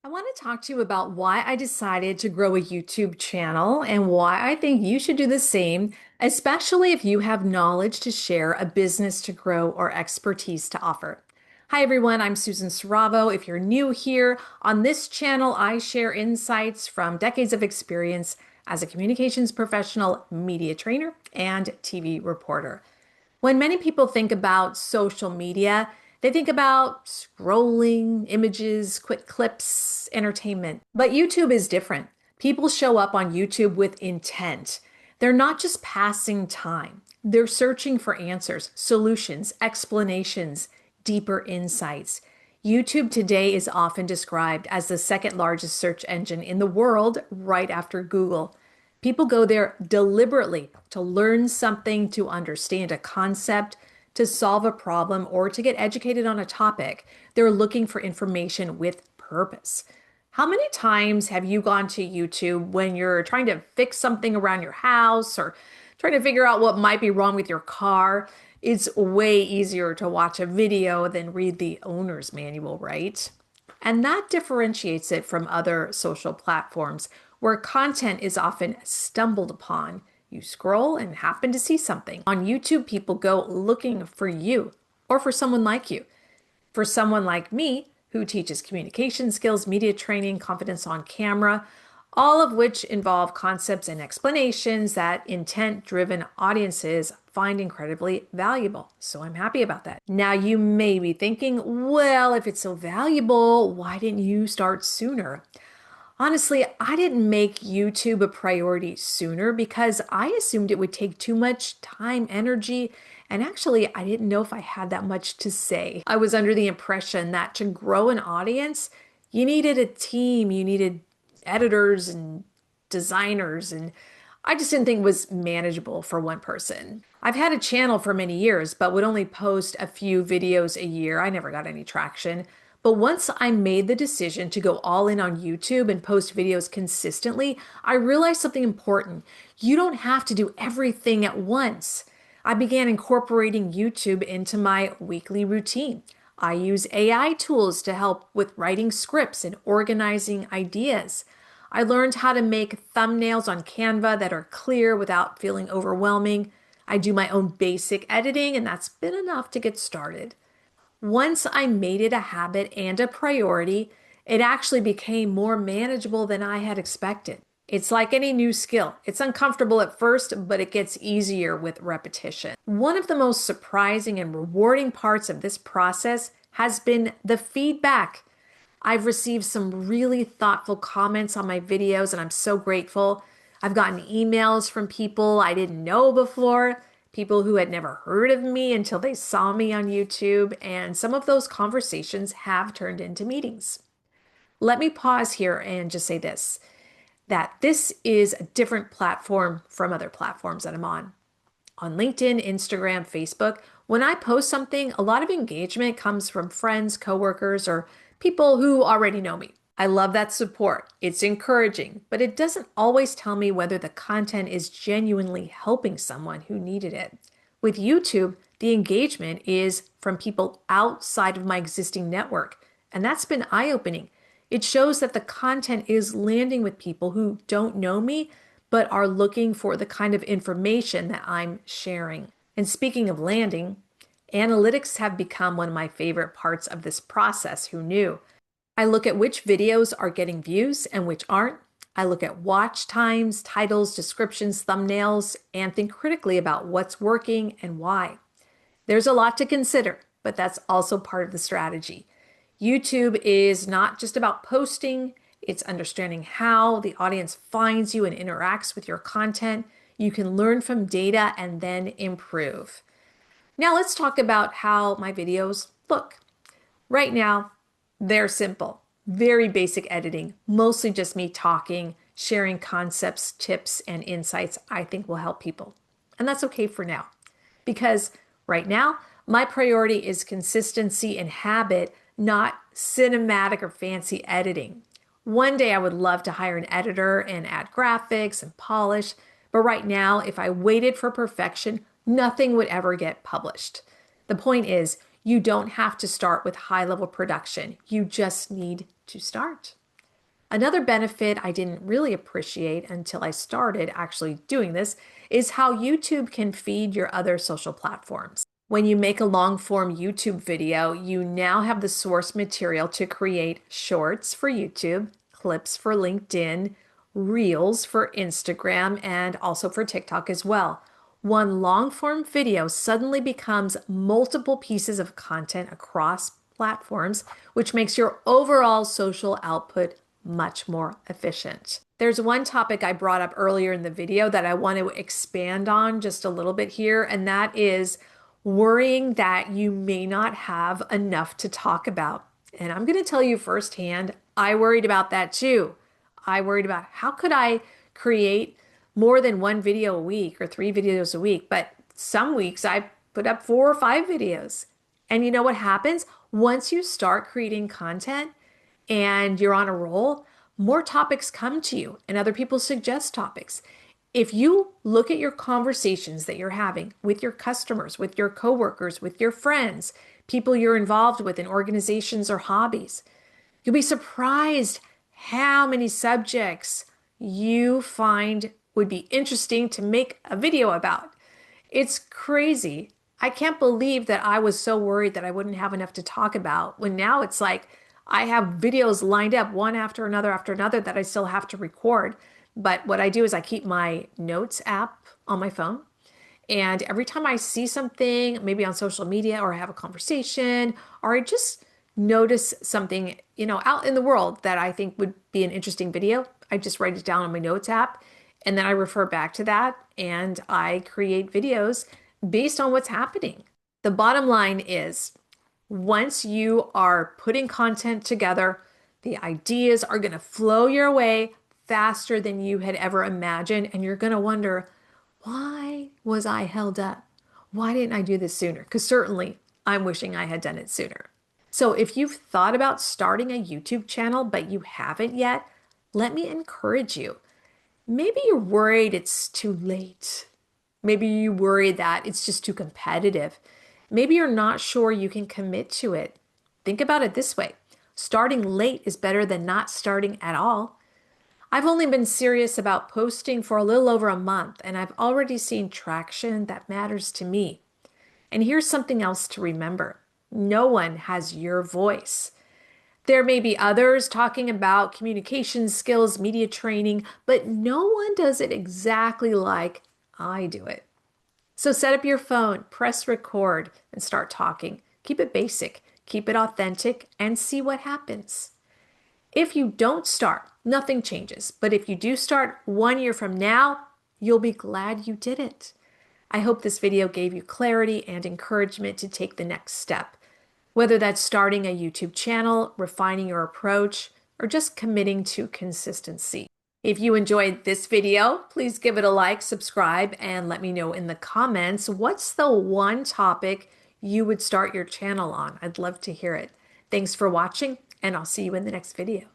I want to talk to you about why I decided to grow a YouTube channel and why I think you should do the same, especially if you have knowledge to share, a business to grow, or expertise to offer. Hi, everyone. I'm Susan Siravo. If you're new here, on this channel, I share insights from decades of experience as a communications professional, media trainer, and TV reporter. When many people think about social media, they think about scrolling, images, quick clips, entertainment. But YouTube is different. People show up on YouTube with intent. They're not just passing time, they're searching for answers, solutions, explanations, deeper insights. YouTube today is often described as the second largest search engine in the world, right after Google. People go there deliberately to learn something, to understand a concept, to solve a problem, or to get educated on a topic. They're looking for information with purpose. How many times have you gone to YouTube when you're trying to fix something around your house or trying to figure out what might be wrong with your car? It's way easier to watch a video than read the owner's manual, right? And that differentiates it from other social platforms where content is often stumbled upon. You scroll and happen to see something. On YouTube, people go looking for you or for someone like you. For someone like me, who teaches communication skills, media training, confidence on camera, all of which involve concepts and explanations that intent-driven audiences find incredibly valuable. So I'm happy about that. Now you may be thinking, well, if it's so valuable, why didn't you start sooner? Honestly, I didn't make YouTube a priority sooner because I assumed it would take too much time, energy, and actually, I didn't know if I had that much to say. I was under the impression that to grow an audience, you needed a team, you needed editors and designers, and I just didn't think it was manageable for one person. I've had a channel for many years, but would only post a few videos a year. I never got any traction. But once I made the decision to go all in on YouTube and post videos consistently, I realized something important. You don't have to do everything at once. I began incorporating YouTube into my weekly routine. I use AI tools to help with writing scripts and organizing ideas. I learned how to make thumbnails on Canva that are clear without feeling overwhelming. I do my own basic editing, and that's been enough to get started. Once I made it a habit and a priority, it actually became more manageable than I had expected. It's like any new skill. It's uncomfortable at first, but it gets easier with repetition. One of the most surprising and rewarding parts of this process has been the feedback. I've received some really thoughtful comments on my videos, and I'm so grateful. I've gotten emails from people I didn't know before, people who had never heard of me until they saw me on YouTube, and some of those conversations have turned into meetings. Let me pause here and just say this, that this is a different platform from other platforms that I'm on. On LinkedIn, Instagram, Facebook, when I post something, a lot of engagement comes from friends, coworkers, or people who already know me. I love that support. It's encouraging, but it doesn't always tell me whether the content is genuinely helping someone who needed it. With YouTube, the engagement is from people outside of my existing network, and that's been eye-opening. It shows that the content is landing with people who don't know me, but are looking for the kind of information that I'm sharing. And speaking of landing, analytics have become one of my favorite parts of this process. Who knew? I look at which videos are getting views and which aren't. I look at watch times, titles, descriptions, thumbnails, and think critically about what's working and why. There's a lot to consider, but that's also part of the strategy. YouTube is not just about posting, it's understanding how the audience finds you and interacts with your content. You can learn from data and then improve. Now let's talk about how my videos look. Right now, they're simple, very basic editing, mostly just me talking, sharing concepts, tips, and insights I think will help people. And that's okay for now, because right now, my priority is consistency and habit, not cinematic or fancy editing. One day I would love to hire an editor and add graphics and polish, but right now, if I waited for perfection, nothing would ever get published. The point is, you don't have to start with high-level production. You just need to start. Another benefit I didn't really appreciate until I started actually doing this is how YouTube can feed your other social platforms. When you make a long form YouTube video, you now have the source material to create shorts for YouTube, clips for LinkedIn, reels for Instagram, and also for TikTok as well. One long form video suddenly becomes multiple pieces of content across platforms, which makes your overall social output much more efficient. There's one topic I brought up earlier in the video that I want to expand on just a little bit here, and that is worrying that you may not have enough to talk about. And I'm going to tell you firsthand, I worried about that too. I worried about how could I create more than one video a week or three videos a week, but some weeks I put up 4 or 5 videos. And you know what happens? Once you start creating content and you're on a roll, more topics come to you and other people suggest topics. If you look at your conversations that you're having with your customers, with your coworkers, with your friends, people you're involved with in organizations or hobbies, you'll be surprised how many subjects you find would be interesting to make a video about. It's crazy. I can't believe that I was so worried that I wouldn't have enough to talk about when now it's like I have videos lined up one after another that I still have to record. But what I do is I keep my notes app on my phone. And every time I see something, maybe on social media, or I have a conversation, or I just notice something, out in the world that I think would be an interesting video, I just write it down on my notes app. And then I refer back to that and I create videos based on what's happening. The bottom line is once you are putting content together, the ideas are going to flow your way faster than you had ever imagined. And you're going to wonder, why was I held up? Why didn't I do this sooner? Because certainly I'm wishing I had done it sooner. So if you've thought about starting a YouTube channel, but you haven't yet, let me encourage you. Maybe you're worried it's too late. Maybe you worry that it's just too competitive. Maybe you're not sure you can commit to it. Think about it this way. Starting late is better than not starting at all. I've only been serious about posting for a little over a month, and I've already seen traction that matters to me. And here's something else to remember. No one has your voice. There may be others talking about communication skills, media training, but no one does it exactly like I do it. So set up your phone, press record, and start talking. Keep it basic, keep it authentic, and see what happens. If you don't start, nothing changes. But if you do start 1 year from now, you'll be glad you did it. I hope this video gave you clarity and encouragement to take the next step. Whether that's starting a YouTube channel, refining your approach, or just committing to consistency. If you enjoyed this video, please give it a like, subscribe, and let me know in the comments what's the one topic you would start your channel on. I'd love to hear it. Thanks for watching, and I'll see you in the next video.